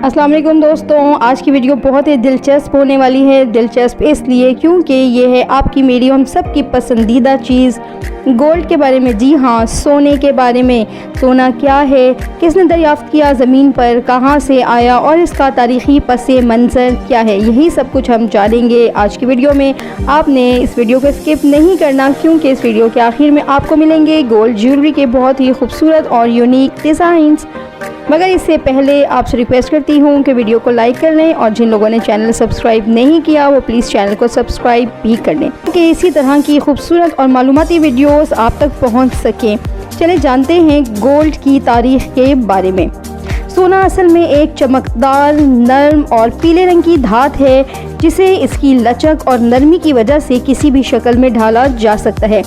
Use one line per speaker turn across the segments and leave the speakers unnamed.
السلام علیکم دوستوں، آج کی ویڈیو بہت ہی دلچسپ ہونے والی ہے۔ دلچسپ اس لیے کیونکہ یہ ہے آپ کی میری ہم سب کی پسندیدہ چیز گولڈ کے بارے میں۔ جی ہاں، سونے کے بارے میں۔ سونا کیا ہے، کس نے دریافت کیا زمین پر، کہاں سے آیا اور اس کا تاریخی پس منظر کیا ہے، یہی سب کچھ ہم جانیں گے آج کی ویڈیو میں۔ آپ نے اس ویڈیو کو اسکپ نہیں کرنا کیونکہ اس ویڈیو کے آخر میں آپ کو ملیں گے گولڈ جیولری کے بہت ہی خوبصورت اور یونیک ڈیزائنز۔ مگر اس سے پہلے آپ سے ریکویسٹ کرتی ہوں کہ ویڈیو کو لائک کر لیں اور جن لوگوں نے چینل سبسکرائب نہیں کیا وہ پلیز چینل کو سبسکرائب بھی کر لیں کہ اسی طرح کی خوبصورت اور معلوماتی ویڈیوز آپ تک پہنچ سکیں۔ چلے جانتے ہیں گولڈ کی تاریخ کے بارے میں۔ سونا اصل میں ایک چمکدار، نرم اور پیلے رنگ کی دھات ہے جسے اس کی لچک اور نرمی کی وجہ سے کسی بھی شکل میں ڈھالا جا سکتا ہے۔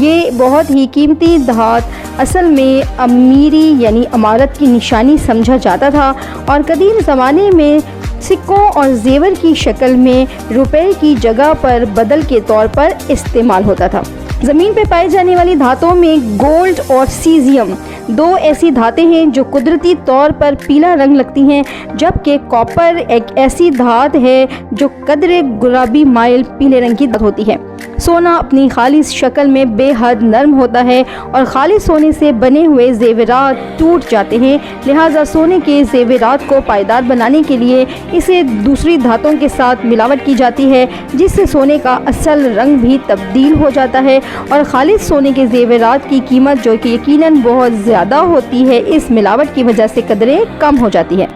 یہ بہت ہی قیمتی دھات اصل میں امیری یعنی امارت کی نشانی سمجھا جاتا تھا اور قدیم زمانے میں سکوں اور زیور کی شکل میں روپے کی جگہ پر بدل کے طور پر استعمال ہوتا تھا۔ زمین پہ پائی جانے والی دھاتوں میں گولڈ اور سیزیم دو ایسی دھاتیں ہیں جو قدرتی طور پر پیلا رنگ لگتی ہیں، جبکہ کاپر ایک ایسی دھات ہے جو قدرے گلابی مائل پیلے رنگ کی دھات ہوتی ہے۔ سونا اپنی خالص شکل میں بے حد نرم ہوتا ہے اور خالص سونے سے بنے ہوئے زیورات ٹوٹ جاتے ہیں، لہٰذا سونے کے زیورات کو پائیدار بنانے کے لیے اسے دوسری دھاتوں کے ساتھ ملاوٹ کی جاتی ہے، جس سے سونے کا اصل رنگ بھی تبدیل ہو جاتا ہے اور خالص سونے کے زیورات کی قیمت جو کہ یقیناً بہت زیادہ ہوتی ہے، اس ملاوٹ کی وجہ سے قدریں کم ہو جاتی ہے۔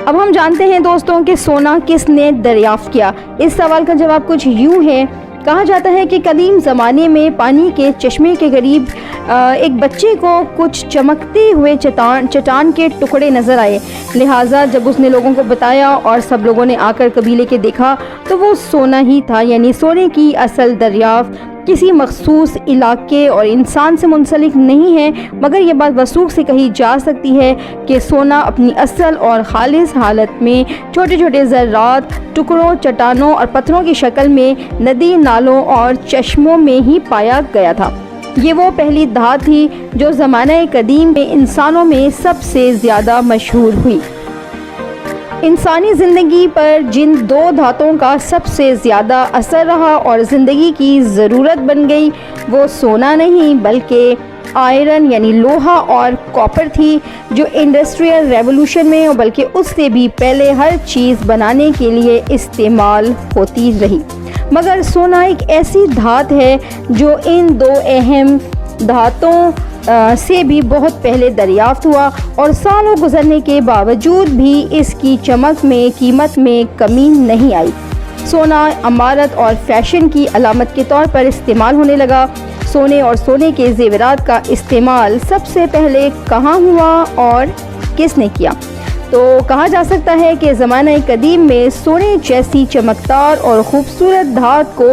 اب ہم جانتے ہیں دوستوں کہ سونا کس نے دریافت کیا۔ اس سوال کا جواب کچھ یوں ہے۔ کہا جاتا ہے کہ قدیم زمانے میں پانی کے چشمے کے قریب ایک بچے کو کچھ چمکتے ہوئے چٹان کے ٹکڑے نظر آئے، لہٰذا جب اس نے لوگوں کو بتایا اور سب لوگوں نے آ کر قبیلے کے دیکھا تو وہ سونا ہی تھا، یعنی سونے کی اصل دریافت کسی مخصوص علاقے اور انسان سے منسلک نہیں ہے، مگر یہ بات وثوق سے کہی جا سکتی ہے کہ سونا اپنی اصل اور خالص حالت میں چھوٹے چھوٹے ذرات، ٹکڑوں، چٹانوں اور پتھروں کی شکل میں ندی، نالوں اور چشموں میں ہی پایا گیا تھا۔ یہ وہ پہلی دھات تھی جو زمانہ قدیم میں انسانوں میں سب سے زیادہ مشہور ہوئی۔ انسانی زندگی پر جن دو دھاتوں کا سب سے زیادہ اثر رہا اور زندگی کی ضرورت بن گئی وہ سونا نہیں بلکہ آئرن یعنی لوہا اور کاپر تھی، جو انڈسٹریل ریولوشن میں اور بلکہ اس سے بھی پہلے ہر چیز بنانے کے لیے استعمال ہوتی رہی۔ مگر سونا ایک ایسی دھات ہے جو ان دو اہم دھاتوں سے بھی بہت پہلے دریافت ہوا اور سالوں گزرنے کے باوجود بھی اس کی چمک میں، قیمت میں کمی نہیں آئی۔ سونا عمارت اور فیشن کی علامت کے طور پر استعمال ہونے لگا۔ سونے اور سونے کے زیورات کا استعمال سب سے پہلے کہاں ہوا اور کس نے کیا؟ تو کہا جا سکتا ہے کہ زمانہ قدیم میں سونے جیسی چمکدار اور خوبصورت دھات کو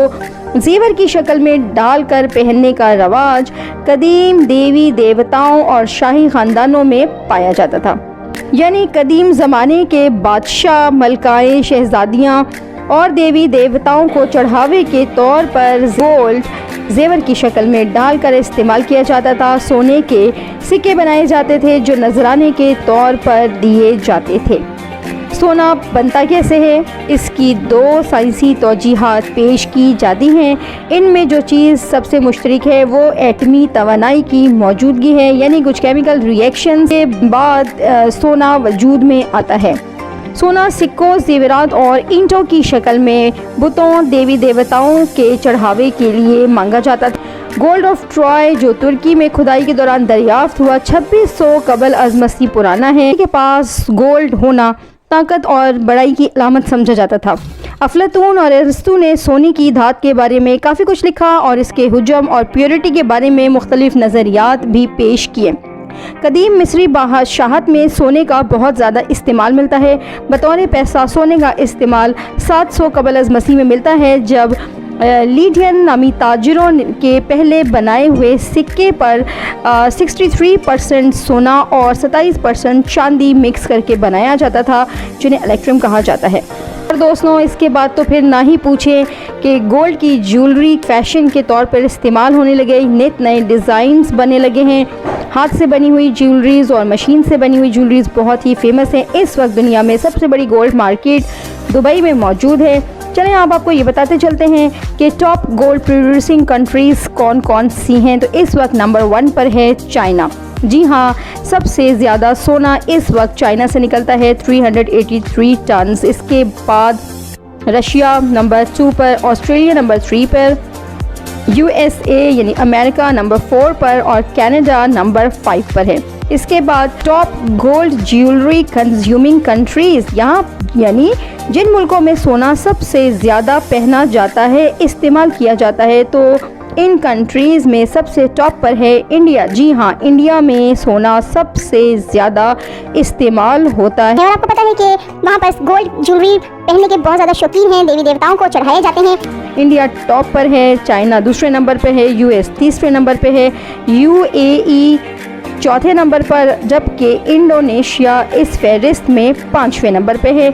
زیور کی شکل میں ڈال کر پہننے کا رواج قدیم دیوی دیوتاؤں اور شاہی خاندانوں میں پایا جاتا تھا، یعنی قدیم زمانے کے بادشاہ، ملکائیں، شہزادیاں اور دیوی دیوتاؤں کو چڑھاوے کے طور پر گولڈ زیور کی شکل میں ڈال کر استعمال کیا جاتا تھا۔ سونے کے سکے بنائے جاتے تھے جو نذرانے کے طور پر دیے جاتے تھے۔ سونا بنتا کیسے ہے؟ اس کی دو سائنسی توجیحات پیش کی جاتی ہیں۔ ان میں جو چیز سب سے مشترک ہے وہ ایٹمی توانائی کی موجودگی ہے، یعنی کچھ کیمیکل ری ایکشن کے بعد سونا وجود میں آتا ہے۔ سونا سکوں، زیورات اور اینٹوں کی شکل میں بتوں، دیوی دیوتاؤں کے چڑھاوے کے لیے مانگا جاتا تھا۔ گولڈ آف ٹرائے جو ترکی میں کھدائی کے دوران دریافت ہوا 2600 قبل از مسیح پرانا ہے، کے پاس گولڈ ہونا طاقت اور بڑائی کی علامت سمجھا جاتا تھا۔ افلاطون اور ارسطو نے سونے کی دھات کے بارے میں کافی کچھ لکھا اور اس کے حجم اور پیورٹی کے بارے میں مختلف نظریات بھی پیش کیے۔ قدیم مصری بادشاہت میں سونے کا بہت زیادہ استعمال ملتا ہے۔ بطور پیسہ سونے کا استعمال 700 قبل از مسیح میں ملتا ہے، جب لیڈین نامی تاجروں کے پہلے بنائے ہوئے سکے پر 63% سونا اور 27% چاندی مکس کر کے بنایا جاتا تھا، جنہیں الیکٹرم کہا جاتا ہے۔ اور دوستوں اس کے بعد تو پھر نہ ہی پوچھیں کہ گولڈ کی جیولری فیشن کے طور پر استعمال ہونے لگے، نت نئے ڈیزائنز بننے لگے ہیں ہاتھ سے بنی ہوئی جیولریز اور مشین سے بنی ہوئی جیولریز بہت ہی فیمس ہیں. اس وقت دنیا میں سب سے بڑی گولڈ مارکیٹ دبئی میں موجود ہے. چلیں آپ کو یہ بتاتے چلتے ہیں کہ ٹاپ گولڈ پروڈیوسنگ کنٹریز کون کون سی ہیں. تو اس وقت نمبر 1 پر ہے چائنا. جی ہاں، سب سے زیادہ سونا اس وقت چائنا سے نکلتا ہے 383 ٹنز. اس کے بعد رشیا نمبر 2 پر، آسٹریلیا نمبر 3 پر، USA یعنی امریکہ نمبر 4 پر اور کینیڈا نمبر 5 پر ہے. اس کے بعد top gold jewellery consuming countries, یہاں یعنی جن ملکوں میں سونا سب سے زیادہ پہنا جاتا ہے، استعمال کیا جاتا ہے، تو ان کنٹریز میں سب سے ٹاپ پر ہے انڈیا. جی ہاں، انڈیا میں سونا سب سے زیادہ استعمال ہوتا ہے.
اور آپ کو پتہ ہے کہ وہاں پر گولڈ جیولری پہننے کے بہت زیادہ شوقین ہیں، دیوی دیوتاؤں کو چڑھائے جاتے ہیں.
انڈیا ٹاپ پر ہے، چائنا دوسرے نمبر پہ ہے، US تیسرے نمبر پہ ہے، UAE چوتھے نمبر پر، جبکہ انڈونیشیا اس فہرست میں 5ویں نمبر پہ ہے.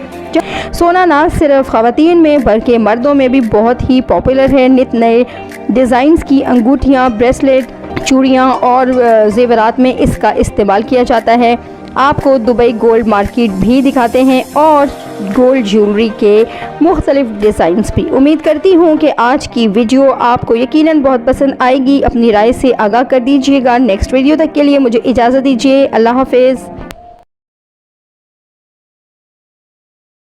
سونا نہ صرف خواتین میں بلکہ مردوں میں بھی بہت ہی پاپولر ہے. نت نئے ڈیزائنز کی انگوٹھیاں، بریسلیٹ، چوڑیاں اور زیورات میں اس کا استعمال کیا جاتا ہے. آپ کو دبئی گولڈ مارکیٹ بھی دکھاتے ہیں اور گولڈ جیولری کے مختلف ڈیزائنز بھی. امید کرتی ہوں کہ آج کی ویڈیو آپ کو یقیناً بہت پسند آئے گی. اپنی رائے سے آگاہ کر دیجیے گا. نیکسٹ ویڈیو تک کے لیے مجھے اجازت دیجیے. اللہ حافظ.